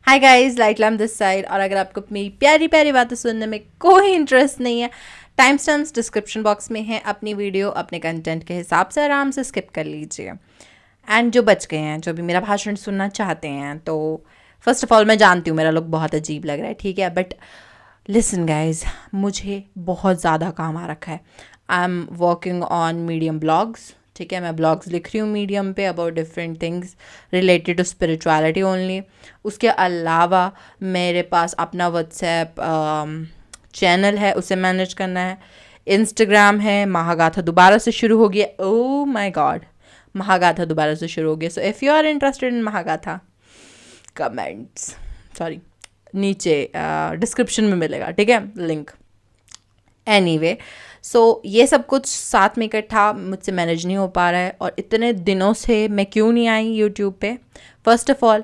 Hi guys, light lamp this side. और अगर आपको मेरी प्यारी प्यारी बातें सुनने में कोई इंटरेस्ट नहीं है, टाइम स्टैम्प्स डिस्क्रिप्शन बॉक्स में है। अपनी वीडियो अपने कंटेंट के हिसाब से आराम से स्किप कर लीजिए। एंड जो बच गए हैं, जो भी मेरा भाषण सुनना चाहते हैं, तो फर्स्ट ऑफ ऑल मैं जानती हूँ मेरा लुक बहुत अजीब लग रहा है, ठीक है, बट लिसन गाइज, मुझे बहुत ज़्यादा काम आ रखा है। I am working on Medium blogs, ठीक है, मैं ब्लॉग्स लिख रही हूँ मीडियम पे about different things related to spirituality only. उसके अलावा मेरे पास अपना व्हाट्सएप चैनल है, उसे मैनेज करना है। इंस्टाग्राम है, महागाथा दोबारा से शुरू हो गया। ओह माय गॉड, महागाथा दोबारा से शुरू हो गया। So if you are interested in Mahagatha, comments sorry नीचे डिस्क्रिप्शन में मिलेगा, ठीक है, लिंक। एनीवे, सो ये सब कुछ साथ में इकट्ठा मुझसे मैनेज नहीं हो पा रहा है। और इतने दिनों से मैं क्यों नहीं आई यूट्यूब पे? First of all,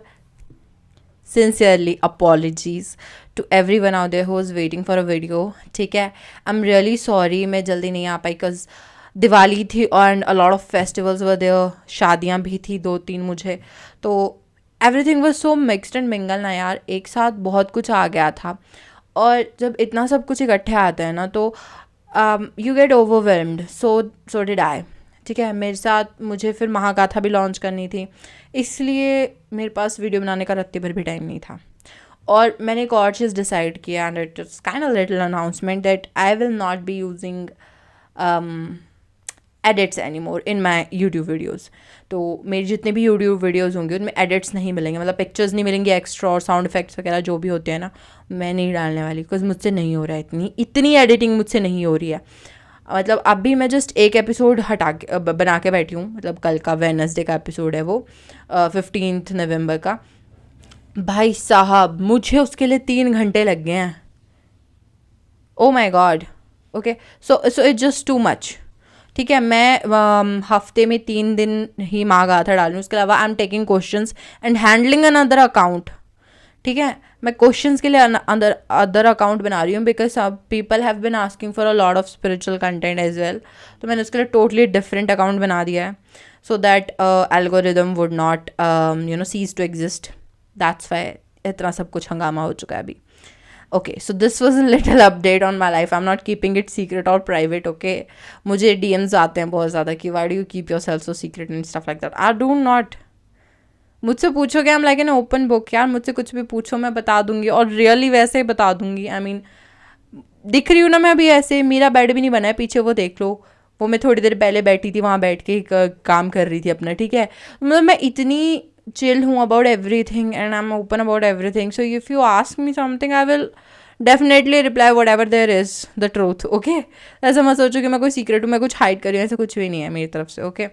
sincerely apologies to everyone out there who is waiting for a video, ठीक है। आई एम रियली सॉरी मैं जल्दी नहीं आ पाई, बिकॉज दिवाली थी और a lot of festivals were there, शादियाँ भी थी 2-3 मुझे, तो everything was so mixed and mingle ना यार, एक साथ बहुत कुछ आ गया था। और जब इतना सब कुछ इकट्ठे आता है ना, तो you get overwhelmed. So did I, ठीक है। मेरे साथ मुझे फिर महागाथा भी लॉन्च करनी थी, इसलिए मेरे पास वीडियो बनाने का रत्ती भर भी टाइम नहीं था। और मैंने एक और चीज़ डिसाइड किया, and it is kind of little announcement that I will not be using edits any more in my YouTube videos. तो मेरी जितने भी यूट्यूब वीडियोज़ होंगे उनमें एडिट्स नहीं मिलेंगे, मतलब पिक्चर्स नहीं मिलेंगे एक्स्ट्रा, और साउंड इफेक्ट्स वगैरह जो भी होते हैं ना, मैं नहीं डालने वाली, बिकॉज मुझसे नहीं हो रहा है, इतनी एडिटिंग मुझसे नहीं हो रही है। मतलब अभी मैं जस्ट एक एपिसोड हटा के बना के बैठी हूँ, मतलब कल का वेडनेसडे का एपिसोड है वो, 15 नवंबर का। भाई साहब, मुझे उसके लिए 3 घंटे लग गए हैं। Oh my God, okay, so it's just too much, ठीक है। मैं हफ्ते में 3 दिन ही महागाथा डालूँ, उसके अलावा I am taking questions and handling another account, ठीक है। मैं क्वेश्चंस के लिए अदर अकाउंट बना रही हूँ, because people have been asking for a lot of spiritual content as well. तो मैंने उसके लिए टोटली डिफरेंट अकाउंट बना दिया है, so that algorithm would not cease to exist. That's why इतना सब कुछ हंगामा हो चुका है अभी। Okay, so this was a little update on my life. I am not keeping it secret और प्राइवेट, ओके। मुझे DMs आते हैं बहुत ज़्यादा कि why do you keep yourself so secret and stuff like that. I do not, मुझसे पूछोगे, I am like an open book यार, मुझसे कुछ भी पूछो मैं बता दूंगी, और रियली वैसे ही बता दूंगी। आई मीन, दिख रही हूँ ना मैं अभी ऐसे, मेरा बेड भी नहीं बना है पीछे, वो देख लो, वो मैं थोड़ी देर पहले बैठी थी वहाँ बैठ के काम कर रही थी अपना, ठीक है। मतलब मैं इतनी चिल हूँ about everything, and I am open about everything. So if you ask me something, I will definitely reply whatever there is the truth, okay. ऐसा मत सोचो कि मैं कोई सीक्रेट हूँ, मैं कुछ हाइड कर रही हूँ, ऐसा कुछ भी नहीं है मेरी तरफ से, ओके।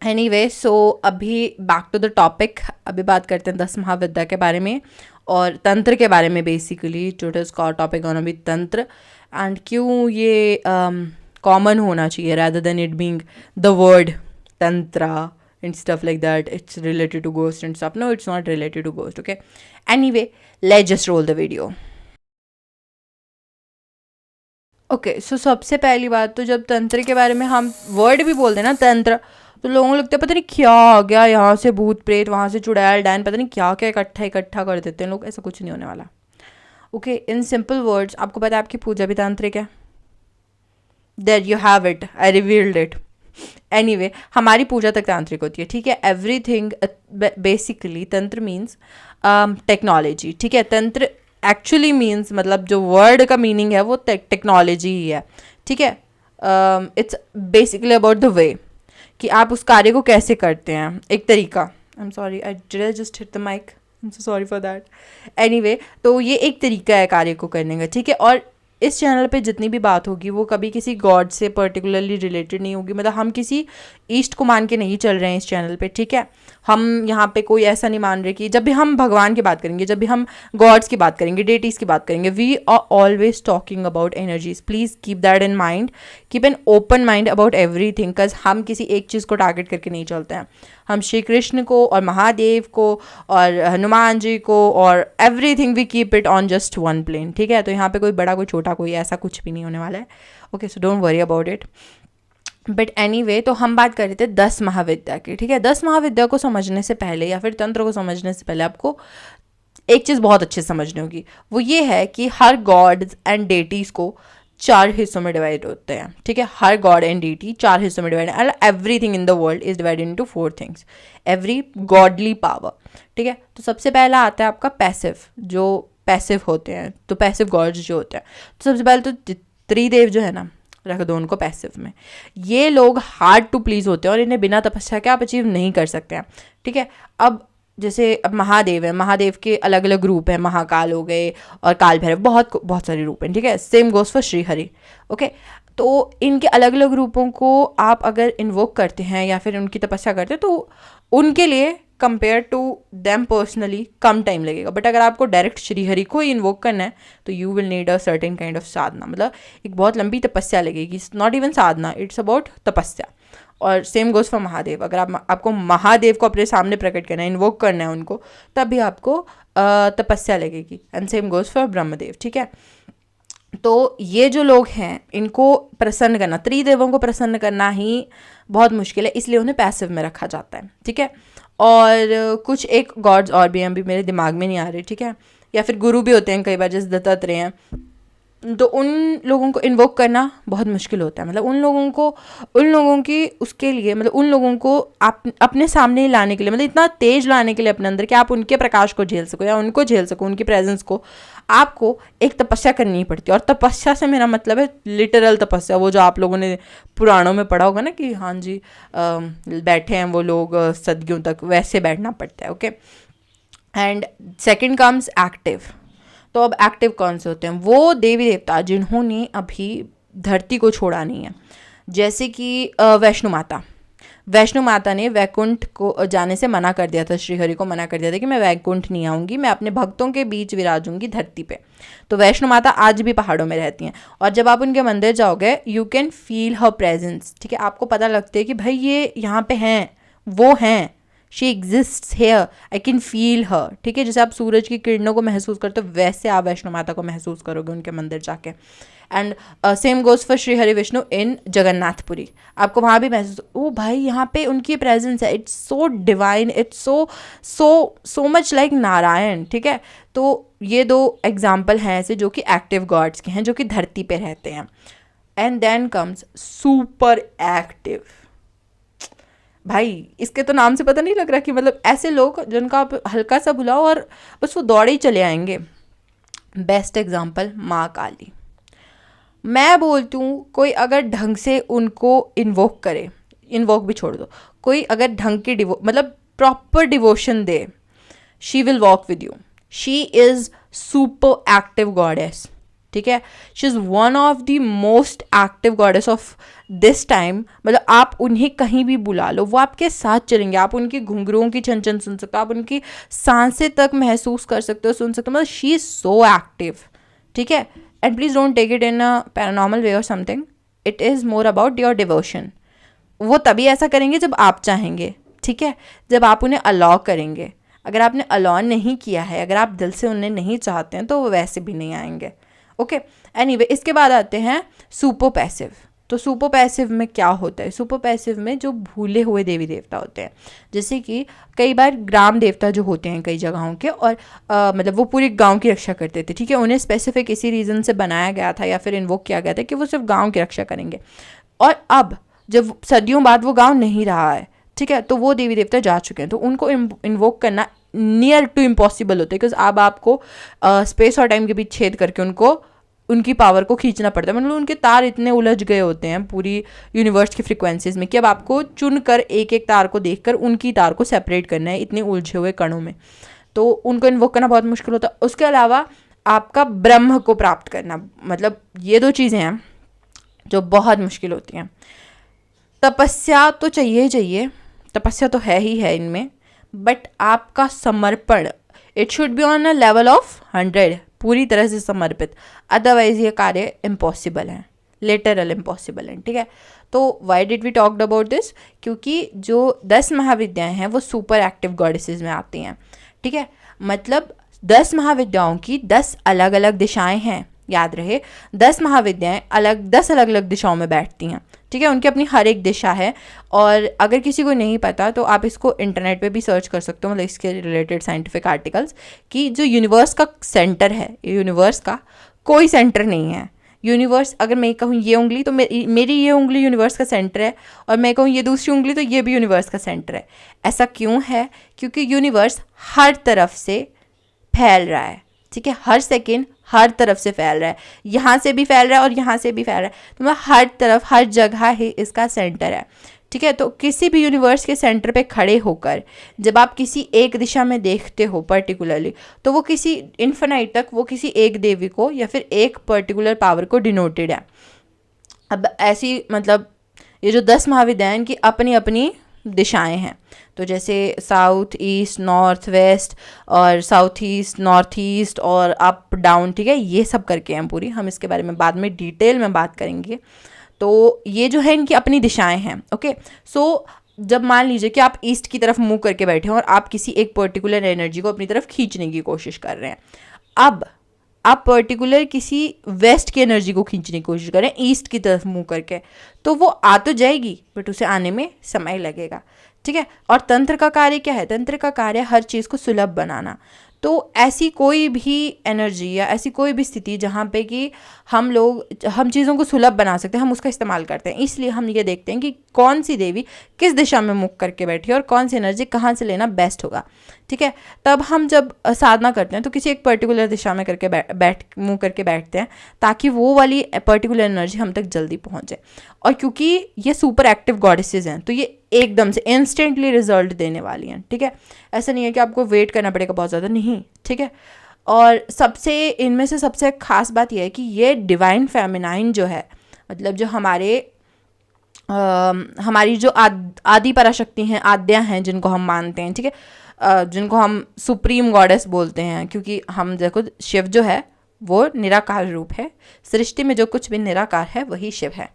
एनीवे, सो अभी बैक टू द टॉपिक, अभी बात करते हैं 10 महाविद्या के बारे में और तंत्र के बारे में। बेसिकली टुडेस का टॉपिक होना भी तंत्र, एंड क्यों ये कॉमन होना चाहिए rather than it being the word tantra and stuff like that, it's related to ghost and stuff. No, it's not related to ghost, okay. Anyway, let's just roll the video. Okay, so सबसे पहली बात तो, जब तंत्र के बारे में हम वर्ड भी बोलते हैं ना, तंत्र, तो लोगों को लगता है पता नहीं क्या आ गया, यहाँ से भूत प्रेत, वहाँ से चुड़ैल डैन, पता नहीं क्या क्या इकट्ठा इकट्ठा कर देते हैं लोग। ऐसा कुछ नहीं होने वाला, ओके। इन सिंपल वर्ड्स, आपको पता है आपकी पूजा भी तांत्रिक है। There you have it, I revealed it. Anyway, हमारी पूजा तक तांत्रिक होती है, ठीक है। एवरीथिंग बेसिकली, तंत्र मीन्स टेक्नोलॉजी, ठीक है। तंत्र एक्चुअली मीन्स, मतलब जो वर्ड का मीनिंग है वो टेक्नोलॉजी ही है, ठीक है। It's basically about the way कि आप उस कार्य को कैसे करते हैं, एक तरीका। I am sorry, I did just hit the mic, I am so sorry for that. Anyway, तो ये एक तरीका है कार्य को करने का, ठीक है। और इस चैनल पे जितनी भी बात होगी वो कभी किसी गॉड से पर्टिकुलरली रिलेटेड नहीं होगी, मतलब हम किसी ईस्ट को मान के नहीं चल रहे हैं इस चैनल पे, ठीक है। हम यहाँ पे कोई ऐसा नहीं मान रहे कि जब भी हम भगवान की बात करेंगे, जब भी हम गॉड्स की बात करेंगे, डेटीज़ की बात करेंगे, we are always talking about energies. Please keep that in mind, keep an open mind about everything, because हम किसी एक चीज़ को टारगेट करके नहीं चलते हैं। हम श्री कृष्ण को और महादेव को और हनुमान जी को और everything we keep it on just one plane, ठीक है। तो यहाँ पे कोई बड़ा कोई छोटा कोई ऐसा कुछ भी नहीं होने वाला है, okay. So don't worry about it. But anyway, तो हम बात कर रहे थे 10 महाविद्या की, ठीक है। 10 महाविद्या को समझने से पहले या फिर तंत्र को समझने से पहले आपको एक चीज़ बहुत अच्छे से समझनी होगी, वो ये है कि हर गॉड्स एंड डेटीज़ को 4 हिस्सों में डिवाइड होते हैं, ठीक है। हर गॉड एंड डेटी 4 हिस्सों में डिवाइड है। Everything in the world is divided into 4 things, every godly power, ठीक है। तो सबसे पहला आता है आपका पैसिव, जो पैसिव होते हैं, तो पैसिव गॉड्स जो होते हैं, तो सबसे पहले तो त्रिदेव जो है ना, रख दो उनको पैसिव में। ये लोग हार्ड टू प्लीज होते हैं और इन्हें बिना तपस्या के आप अचीव नहीं कर सकते हैं, ठीक है। अब जैसे अब महादेव है, महादेव के अलग अलग रूप हैं, महाकाल हो गए और काल भैरव, बहुत सारे रूप हैं, ठीक है। Same goes for Shrihari, okay. तो इनके अलग अलग रूपों को आप अगर इन्वोक करते हैं या फिर उनकी तपस्या करते हैं तो उनके लिए कंपेयर टू देम पर्सनली कम टाइम लगेगा। बट अगर आपको डायरेक्ट श्रीहरि को ही इन्वोक करना है तो you will need a certain kind of sadhana, मतलब एक बहुत लंबी तपस्या लगेगी। Not even sadhana, it's about tapasya. और सेम गोज फॉर महादेव, अगर आपको महादेव को अपने सामने प्रकट करना है, इन्वोक करना है उनको, तब भी आपको तपस्या लगेगी। And same goes for Brahmadev, ठीक है। तो ये जो लोग हैं इनको प्रसन्न करना, त्रिदेवों को प्रसन्न करना ही बहुत मुश्किल है, इसलिए उन्हें पैसिव में रखा जाता है, ठीक है। और कुछ एक गॉड्स और भी हैं, अभी मेरे दिमाग में नहीं आ रहे, ठीक है। या फिर गुरु भी होते हैं कई बार, जैसे दत्तात्रेय हैं, तो उन लोगों को इन्वोक करना बहुत मुश्किल होता है। मतलब उन लोगों की उसके लिए, मतलब उन लोगों को आप अपने सामने लाने के लिए, मतलब इतना तेज लाने के लिए अपने अंदर कि आप उनके प्रकाश को झेल सको या उनको झेल सको, उनकी प्रेजेंस को, आपको एक तपस्या करनी पड़ती है। और तपस्या से मेरा मतलब है लिटरल तपस्या, वो जो आप लोगों ने पुराणों में पढ़ा होगा ना कि हाँ जी बैठे हैं वो लोग सदियों तक, वैसे बैठना पड़ता है, okay. And second comes active. तो अब एक्टिव कौन से होते हैं? वो देवी देवता जिन्होंने अभी धरती को छोड़ा नहीं है, जैसे कि वैष्णो माता ने वैकुंठ को जाने से मना कर दिया था, श्रीहरि को मना कर दिया था कि मैं वैकुंठ नहीं आऊँगी, मैं अपने भक्तों के बीच विराजूंगी धरती पे। तो वैष्णो माता आज भी पहाड़ों में रहती हैं, और जब आप उनके मंदिर जाओगे you can feel her presence, ठीक है। आपको पता लगता है कि भाई ये यहाँ पे हैं, वो हैं, she exists here, I can feel her, ठीक है। जैसे आप सूरज की किरणों को महसूस करते हो, वैसे आप वैष्णो माता को महसूस करोगे उनके मंदिर जाके। And same goes for Shri Hari Vishnu in Jagannathpuri, आपको वहाँ भी महसूस, ओ भाई यहाँ पे उनकी प्रेजेंस है, it's so divine, it's so much like Narayan, ठीक है। तो ये 2 एग्जाम्पल हैं ऐसे जो कि एक्टिव गॉड्स के हैं, जो कि धरती पे रहते हैं। And then comes super active. भाई इसके तो नाम से पता नहीं लग रहा कि मतलब ऐसे लोग जिनका आप हल्का सा बुलाओ और बस वो दौड़े ही चले आएंगे। बेस्ट एग्जाम्पल माँ काली। मैं बोलती हूँ कोई अगर ढंग से उनको इन्वोक करे, इन्वोक भी छोड़ दो, कोई अगर ढंग की मतलब proper devotion they, she will walk with you. She is super active goddess, ठीक है। She is one of the most active goddess of this time. मतलब आप उन्हें कहीं भी बुला लो, वो आपके साथ चलेंगे, आप उनकी घुंघरुओं की छन सुन सकते हो, आप उनकी सांसें तक महसूस कर सकते हो, सुन सकते हो। मतलब शी इज़ सो एक्टिव, ठीक है। And please don't take it in a paranormal way और something, it is more about your devotion. वो तभी ऐसा करेंगे जब आप चाहेंगे, ठीक है, जब आप उन्हें अलाउ करेंगे। अगर आपने अलाउ नहीं किया है, अगर आप दिल से उन्हें नहीं चाहते हैं, तो वो वैसे भी नहीं आएंगे, ओके। एनीवे, इसके बाद आते हैं सुपर पैसिव। तो सुपर पैसिव में क्या होता है? सुपर पैसिव में जो भूले हुए देवी देवता होते हैं, जैसे कि कई बार ग्राम देवता जो होते हैं कई जगहों के, और मतलब वो पूरे गांव की रक्षा करते थे, ठीक है। उन्हें स्पेसिफिक इसी रीज़न से बनाया गया था या फिर इन्वोक किया गया था कि वो सिर्फ गाँव की रक्षा करेंगे। और अब जब सदियों बाद वो गाँव नहीं रहा है, ठीक है, तो वो देवी देवता जा चुके हैं, तो उनको इन्वोक करना नियर टू इम्पॉसिबल होता है, बिकॉज अब आपको स्पेस और टाइम के बीच छेद करके उनकी पावर को खींचना पड़ता है। मतलब उनके तार इतने उलझ गए होते हैं पूरी यूनिवर्स की फ्रिक्वेंसीज में कि अब आपको चुनकर एक एक तार को देखकर उनकी तार को सेपरेट करना है इतने उलझे हुए कणों में। तो उनको इन्वोक करना बहुत मुश्किल होता है। उसके अलावा आपका ब्रह्म को प्राप्त करना, मतलब ये 2 चीज़ें हैं जो बहुत मुश्किल होती हैं। तपस्या तो चाहिए, तपस्या तो है ही है इनमें, बट आपका समर्पण, it should be on a level of 100, पूरी तरह से समर्पित, अदरवाइज ये कार्य इम्पॉसिबल है, लिटरल इम्पॉसिबल है, ठीक है। तो why did we talked about this? क्योंकि जो 10 महाविद्याएं हैं वो सुपर एक्टिव गॉडेसेस में आती हैं, ठीक है। मतलब 10 महाविद्याओं की 10 अलग अलग दिशाएं हैं, याद रहे 10 महाविद्याएं 10 अलग अलग दिशाओं में बैठती हैं, ठीक है, उनकी अपनी हर एक दिशा है। और अगर किसी को नहीं पता तो आप इसको इंटरनेट पे भी सर्च कर सकते हो, मतलब इसके रिलेटेड साइंटिफिक आर्टिकल्स, कि जो यूनिवर्स का सेंटर है, यूनिवर्स का कोई सेंटर नहीं है। यूनिवर्स, अगर मैं कहूँ ये उंगली तो मेरी ये उंगली यूनिवर्स का सेंटर है, और मैं कहूँ ये दूसरी उंगली तो ये भी यूनिवर्स का सेंटर है। ऐसा क्यों है? क्योंकि यूनिवर्स हर तरफ से फैल रहा है, ठीक है, हर सेकेंड हर तरफ से फैल रहा है, यहाँ से भी फैल रहा है और यहाँ से भी फैल रहा है, तो मतलब हर तरफ हर जगह ही इसका सेंटर है, ठीक है। तो किसी भी यूनिवर्स के सेंटर पे खड़े होकर जब आप किसी एक दिशा में देखते हो पर्टिकुलरली, तो वो किसी इन्फिनाइट तक वो किसी एक देवी को या फिर एक पर्टिकुलर पावर को डिनोटेड है। अब ऐसी मतलब ये जो 10 महाविद्याएं हैं इनकी अपनी अपनी दिशाएं हैं। तो जैसे साउथ ईस्ट नॉर्थ वेस्ट और साउथ ईस्ट नॉर्थ ईस्ट और अप डाउन, ठीक है, ये सब करके हैं पूरी। हम इसके बारे में बाद में डिटेल में बात करेंगे। तो ये जो है इनकी अपनी दिशाएं हैं। ओके, सो जब मान लीजिए कि आप ईस्ट की तरफ मूव करके बैठे हो और आप किसी एक पर्टिकुलर एनर्जी को अपनी तरफ खींचने की कोशिश कर रहे हैं, अब आप पर्टिकुलर किसी वेस्ट की एनर्जी को खींचने की कोशिश करें ईस्ट की तरफ मूव करके, तो वो आ तो जाएगी बट उसे आने में समय लगेगा, ठीक है। और तंत्र का कार्य क्या है? तंत्र का कार्य हर चीज़ को सुलभ बनाना। तो ऐसी कोई भी एनर्जी या ऐसी कोई भी स्थिति जहाँ पे कि हम चीज़ों को सुलभ बना सकते हैं, हम उसका इस्तेमाल करते हैं। इसलिए हम ये देखते हैं कि कौन सी देवी किस दिशा में मुख करके बैठी है और कौन सी एनर्जी कहाँ से लेना बेस्ट होगा, ठीक है। तब हम जब साधना करते हैं तो किसी एक पर्टिकुलर दिशा में करके मुँह करके बैठते हैं ताकि वो वाली पर्टिकुलर एनर्जी हम तक जल्दी पहुँचे। और क्योंकि ये सुपर एक्टिव गॉडेसेस हैं तो ये एकदम से इंस्टेंटली रिजल्ट देने वाली हैं, ठीक है। ऐसा नहीं है कि आपको वेट करना पड़ेगा बहुत ज़्यादा, नहीं, ठीक है। और सबसे इनमें से सबसे खास बात यह है कि ये डिवाइन फेमिनाइन जो है, मतलब जो हमारी जो आदि पराशक्ति हैं, आद्या हैं, जिनको हम मानते हैं, ठीक है, जिनको हम सुप्रीम गॉडेस बोलते हैं, क्योंकि हम देखो शिव जो है वो निराकार रूप है। सृष्टि में जो कुछ भी निराकार है वही शिव है,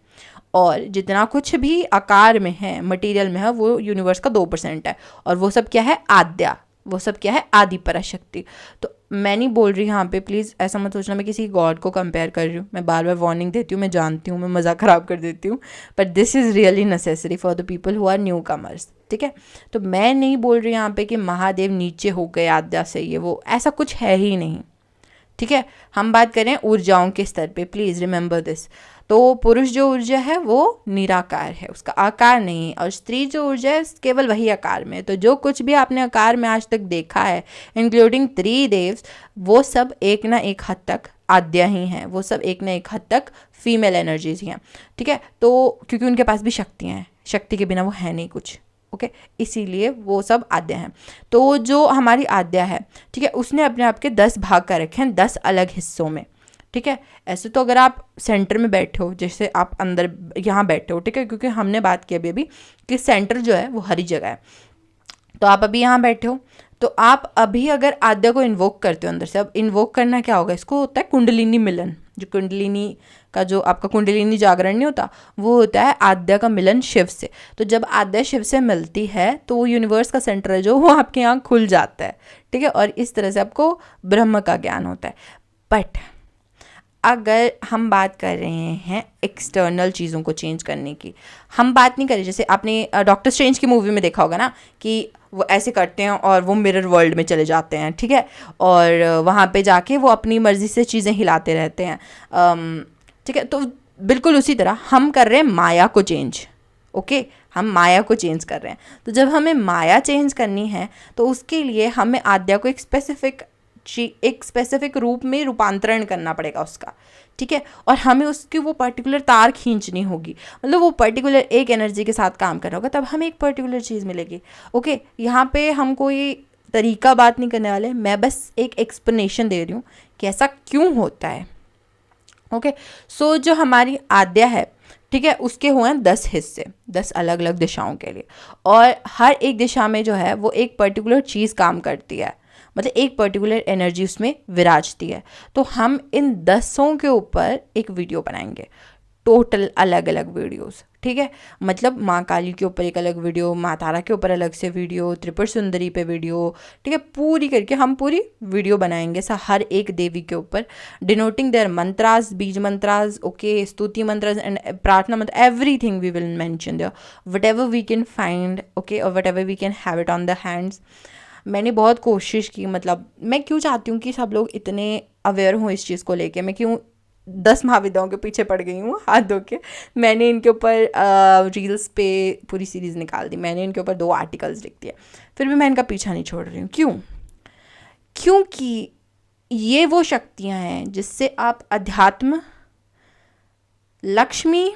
और जितना कुछ भी आकार में है, मटेरियल में है, वो यूनिवर्स का 2% है। और वो सब क्या है? आद्या, वो सब क्या है? आदि पराशक्ति। तो मैं नहीं बोल रही यहाँ पे, प्लीज़ ऐसा मत सोचना मैं किसी गॉड को कंपेयर कर रही हूँ। मैं बार बार वार्निंग देती हूँ, मैं जानती हूँ मैं मज़ाक ख़राब कर देती हूँ, but this is really necessary for the people who are newcomers, ठीक है। तो मैं नहीं बोल रही यहाँ पे कि महादेव नीचे हो गए आद्या से, ये वो ऐसा कुछ है ही नहीं, ठीक है। हम बात करें ऊर्जाओं के स्तर पे, प्लीज़ रिमेंबर दिस। तो पुरुष जो ऊर्जा है वो निराकार है, उसका आकार नहीं, और स्त्री जो ऊर्जा है केवल वही आकार में। तो जो कुछ भी आपने आकार में आज तक देखा है इंक्लूडिंग त्रिदेव्स, वो सब एक ना एक हद तक आद्या ही हैं, वो सब एक ना एक हद तक फीमेल एनर्जीज ही हैं, ठीक है। तो क्योंकि उनके पास भी शक्तियाँ हैं, शक्ति के बिना वो है नहीं कुछ, ओके, इसीलिए वो सब आद्या हैं। तो जो हमारी आद्या है, ठीक है, उसने अपने आप के 10 भाग कर रखे हैं 10 अलग हिस्सों में, ठीक है। ऐसे तो अगर आप सेंटर में बैठे हो, जैसे आप अंदर यहाँ बैठे हो, ठीक है, क्योंकि हमने बात की अभी कि सेंटर जो है वो हरी जगह है। तो आप अभी यहाँ बैठे हो, तो आप अभी अगर आद्या को इन्वोक करते हो अंदर से, अब इन्वोक करना क्या होगा? इसको होता है कुंडलिनी मिलन। जो कुंडलिनी का जो आपका कुंडलिनी जागरण नहीं होता, वो होता है आद्या का मिलन शिव से। तो जब आद्या शिव से मिलती है तो वो यूनिवर्स का सेंटर है जो वो आपके यहाँ खुल जाता है, ठीक है, और इस तरह से आपको ब्रह्म का ज्ञान होता है। बट अगर हम बात कर रहे हैं एक्सटर्नल चीज़ों को चेंज करने की, हम बात नहीं करें, जैसे आपने डॉक्टर स्ट्रेंज की मूवी में देखा होगा ना कि वो ऐसे करते हैं और वो मिरर वर्ल्ड में चले जाते हैं, ठीक है, और वहाँ पे जाके वो अपनी मर्ज़ी से चीज़ें हिलाते रहते हैं, ठीक है। तो बिल्कुल उसी तरह हम कर रहे हैं माया को चेंज, ओके, हम माया को चेंज कर रहे हैं। तो जब हमें माया चेंज करनी है तो उसके लिए हमें आद्या को एक स्पेसिफिक रूप में रूपांतरण करना पड़ेगा उसका, ठीक है, और हमें उसकी वो पर्टिकुलर तार खींचनी होगी, मतलब वो पर्टिकुलर एक एनर्जी के साथ काम करना होगा, तब हमें एक पर्टिकुलर चीज़ मिलेगी, ओके। यहाँ पे हम कोई तरीका बात नहीं करने वाले, मैं बस एक एक्सप्लेनेशन दे रही हूँ कि ऐसा क्यों होता है, ओके। सो जो हमारी आद्या है, ठीक है, उसके हुए हैं 10 हिस्से, 10 अलग अलग दिशाओं के लिए, और हर एक दिशा में जो है वो एक पर्टिकुलर चीज़ काम करती है, मतलब एक पर्टिकुलर एनर्जी उसमें विराजती है। तो हम इन 10 के ऊपर एक वीडियो बनाएंगे, टोटल अलग अलग वीडियोस, ठीक है। मतलब माँ काली के ऊपर एक अलग वीडियो, माँ तारा के ऊपर अलग से वीडियो, त्रिपुर सुंदरी पे वीडियो, ठीक है, पूरी करके हम पूरी वीडियो बनाएंगे हर एक देवी के ऊपर, डिनोटिंग देयर मंत्रास, बीज मंत्रास, ओके, स्तुति mantras and prarthana mantra, everything we will mention there, whatever we can find, okay, और whatever we can have it on the hands. मैंने बहुत कोशिश की, मतलब मैं क्यों चाहती हूँ कि सब लोग इतने अवेयर हों इस चीज़ को लेके, मैं क्यों 10 महाविद्याओं के पीछे पड़ गई हूँ हाथ धो के। मैंने इनके ऊपर रील्स पे पूरी सीरीज़ निकाल दी, मैंने इनके ऊपर 2 आर्टिकल्स लिख दिए, फिर भी मैं इनका पीछा नहीं छोड़ रही हूँ। क्यों? क्योंकि ये वो शक्तियाँ हैं जिससे आप अध्यात्म, लक्ष्मी,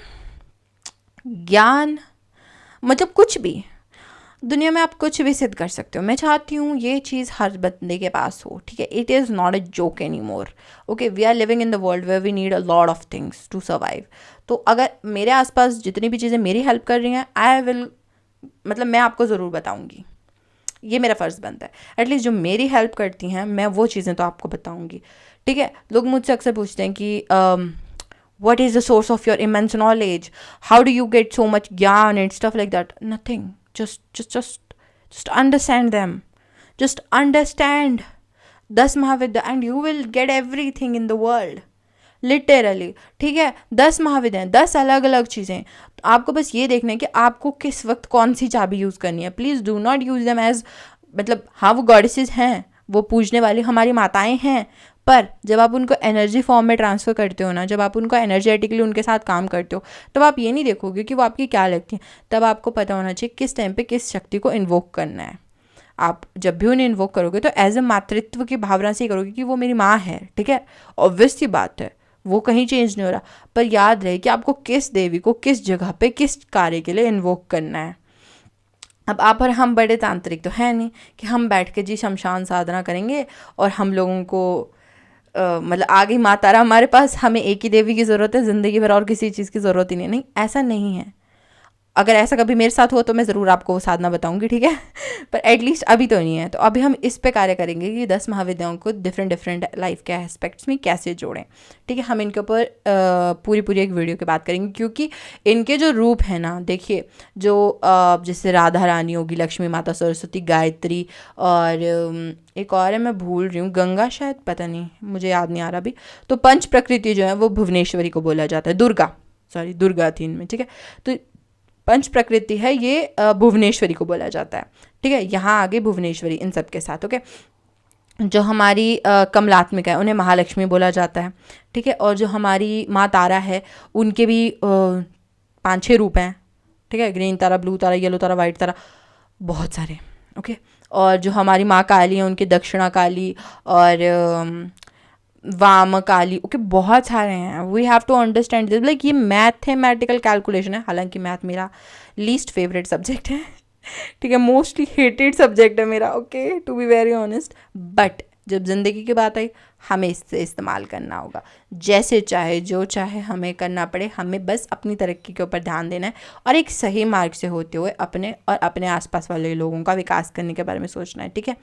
ज्ञान, मतलब कुछ भी दुनिया में आप कुछ भी सिद्ध कर सकते हो। मैं चाहती हूँ ये चीज़ हर बंदे के पास हो, ठीक है। It is not a joke anymore, okay. We are living in the world where we need a lot of things to survive. तो अगर मेरे आसपास जितनी भी चीज़ें मेरी हेल्प कर रही हैं, आई विल, मतलब मैं आपको ज़रूर बताऊँगी, ये मेरा फ़र्ज़ बनता है। एटलीस्ट जो मेरी हेल्प करती हैं, मैं वो चीज़ें तो आपको बताऊँगी, ठीक है। लोग मुझसे अक्सर पूछते हैं कि what is the source of your immense knowledge, how do you get so much gyan and stuff like that? Nothing, just understand them, just understand 10 Mahavidya and you will get everything in the world, literally, ठीक है। 10 महाविद्याएं, 10 अलग अलग चीज़ें, आपको बस ये देखना है कि आपको किस वक्त कौन सी चाबी यूज़ करनी है। Please do not use them as, मतलब हाँ वो गॉडेसेस हैं, वो पूजने वाली हमारी माताएं हैं, पर जब आप उनको एनर्जी फॉर्म में ट्रांसफ़र करते हो ना, जब आप उनको एनर्जेटिकली उनके साथ काम करते हो, तब आप ये नहीं देखोगे कि वो आपकी क्या लगती हैं, तब आपको पता होना चाहिए किस टाइम पे किस शक्ति को इन्वोक करना है। आप जब भी उन्हें इन्वोक करोगे तो एज अ मातृत्व की भावना से ही करोगे कि वो मेरी माँ है, ठीक है। ऑब्वियस सी बात है, वो कहीं चेंज नहीं हो रहा, पर याद रहे कि आपको किस देवी को किस जगह पे किस कार्य के लिए इन्वोक करना है। अब आप और हम बड़े तांत्रिक तो है नहीं कि हम बैठ के जी शमशान साधना करेंगे और हम लोगों को मतलब आ गई माँ तारा हमारे पास, हमें एक ही देवी की ज़रूरत है, ज़िंदगी भर और किसी चीज़ की ज़रूरत ही नहीं, ऐसा नहीं है। अगर ऐसा कभी मेरे साथ हुआ तो मैं ज़रूर आपको वो साधना बताऊंगी, ठीक है। पर एटलीस्ट अभी तो नहीं है। तो अभी हम इस पे कार्य करेंगे कि 10 महाविद्याओं को डिफरेंट लाइफ के एस्पेक्ट्स में कैसे जोड़ें, ठीक है। हम इनके ऊपर पूरी एक वीडियो की बात करेंगे, क्योंकि इनके जो रूप है ना, देखिए, जो जैसे राधा रानी होगी, लक्ष्मी माता, सरस्वती, गायत्री, और एक और है, मैं भूल रही हूँ, गंगा शायद, पता नहीं, मुझे याद नहीं आ रहा अभी। तो पंच प्रकृति जो है वो भुवनेश्वरी को बोला जाता है, दुर्गा थी इनमें, ठीक है। तो पंच प्रकृति है ये भुवनेश्वरी को बोला जाता है, ठीक है। यहाँ आगे भुवनेश्वरी इन सब के साथ, ओके। जो हमारी कमलात्मिका है उन्हें महालक्ष्मी बोला जाता है, ठीक है। और जो हमारी माँ तारा है उनके भी 5-6 रूप हैं, ठीक है। ग्रीन तारा, ब्लू तारा, येलो तारा, वाइट तारा, बहुत सारे, ओके। और जो हमारी माँ काली है उनके दक्षिणा काली और वाम काली, ओके, बहुत सारे हैं। We have to understand this, like ये मैथमेटिकल कैलकुलेशन है। हालांकि मैथ मेरा लीस्ट फेवरेट सब्जेक्ट है, ठीक है, मोस्टली हेटेड सब्जेक्ट है मेरा, okay, to be very honest. But जब ज़िंदगी की बात आई, हमें इससे इस्तेमाल करना होगा, जैसे चाहे जो चाहे हमें करना पड़े, हमें बस अपनी तरक्की के ऊपर ध्यान देना है और एक सही मार्ग से होते हुए अपने और अपने आसपास वाले लोगों का विकास करने के बारे में सोचना है, ठीक है।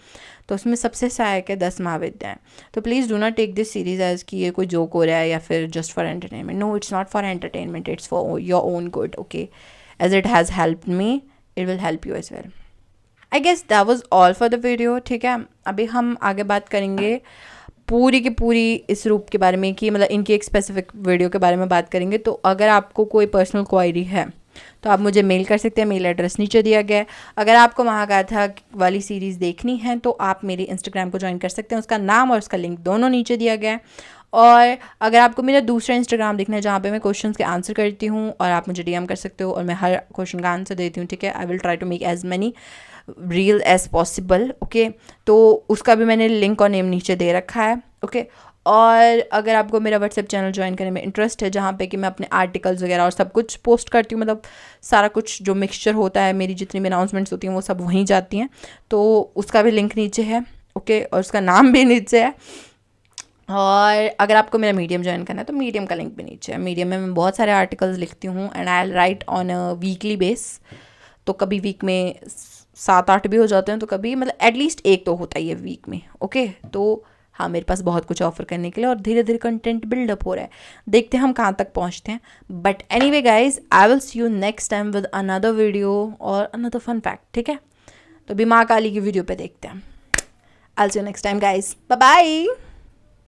तो उसमें सबसे सहायक है 10 महाविद्याएं। तो please do not take this series as कि ये कोई जोक हो रहा है या फिर just for entertainment. No, it's not for entertainment, it's for your own good, okay. As it has helped me, it will help you as well. I guess that was all for the video, ठीक है। अभी हम आगे बात करेंगे पूरी की पूरी इस रूप के बारे में, कि मतलब इनकी एक स्पेसिफिक वीडियो के बारे में बात करेंगे। तो अगर आपको कोई पर्सनल क्वायरी है तो आप मुझे मेल कर सकते हैं, मेल एड्रेस नीचे दिया गया है। अगर आपको महागाथा वाली सीरीज़ देखनी है तो आप मेरी इंस्टाग्राम को ज्वाइन कर सकते हैं, उसका नाम और उसका लिंक दोनों नीचे दिया गया है। और अगर आपको मेरा दूसरा इंस्टाग्राम देखना है जहाँ पे मैं क्वेश्चंस के आंसर करती हूँ, और आप मुझे डीएम कर सकते हो और मैं हर क्वेश्चन का आंसर देती हूँ, ठीक है। I will try to make as many real as possible, okay. तो उसका भी मैंने लिंक और नेम नीचे दे रखा है, ओके। और अगर आपको मेरा व्हाट्सएप चैनल ज्वाइन करने में इंटरेस्ट है, जहाँ पे कि मैं अपने आर्टिकल्स वगैरह और सब कुछ पोस्ट करती हूँ, मतलब सारा कुछ जो मिक्सचर होता है, मेरी जितनी भी अनाउंसमेंट्स होती हैं वो सब वहीं जाती हैं, तो उसका भी लिंक नीचे है, ओके, और उसका नाम भी नीचे है। और अगर आपको मेरा मीडियम ज्वाइन करना है तो मीडियम का लिंक भी नीचे है। मीडियम में मैं बहुत सारे आर्टिकल्स लिखती हूँ and I right on a weekly base. तो कभी वीक में 7-8 भी हो जाते हैं, तो कभी मतलब एटलीस्ट एक तो होता ही है वीक में, ओके। तो हाँ मेरे पास बहुत कुछ ऑफर करने के लिए, और धीरे धीरे कंटेंट बिल्डअप हो रहा है, देखते हैं हम कहाँ तक पहुँचते हैं। But anyway guys, I will see you next time with another video और अनदर फन फैक्ट, ठीक है। तो अभी माँ काली की वीडियो पे देखते हैं। I will see you next time guys, bye bye.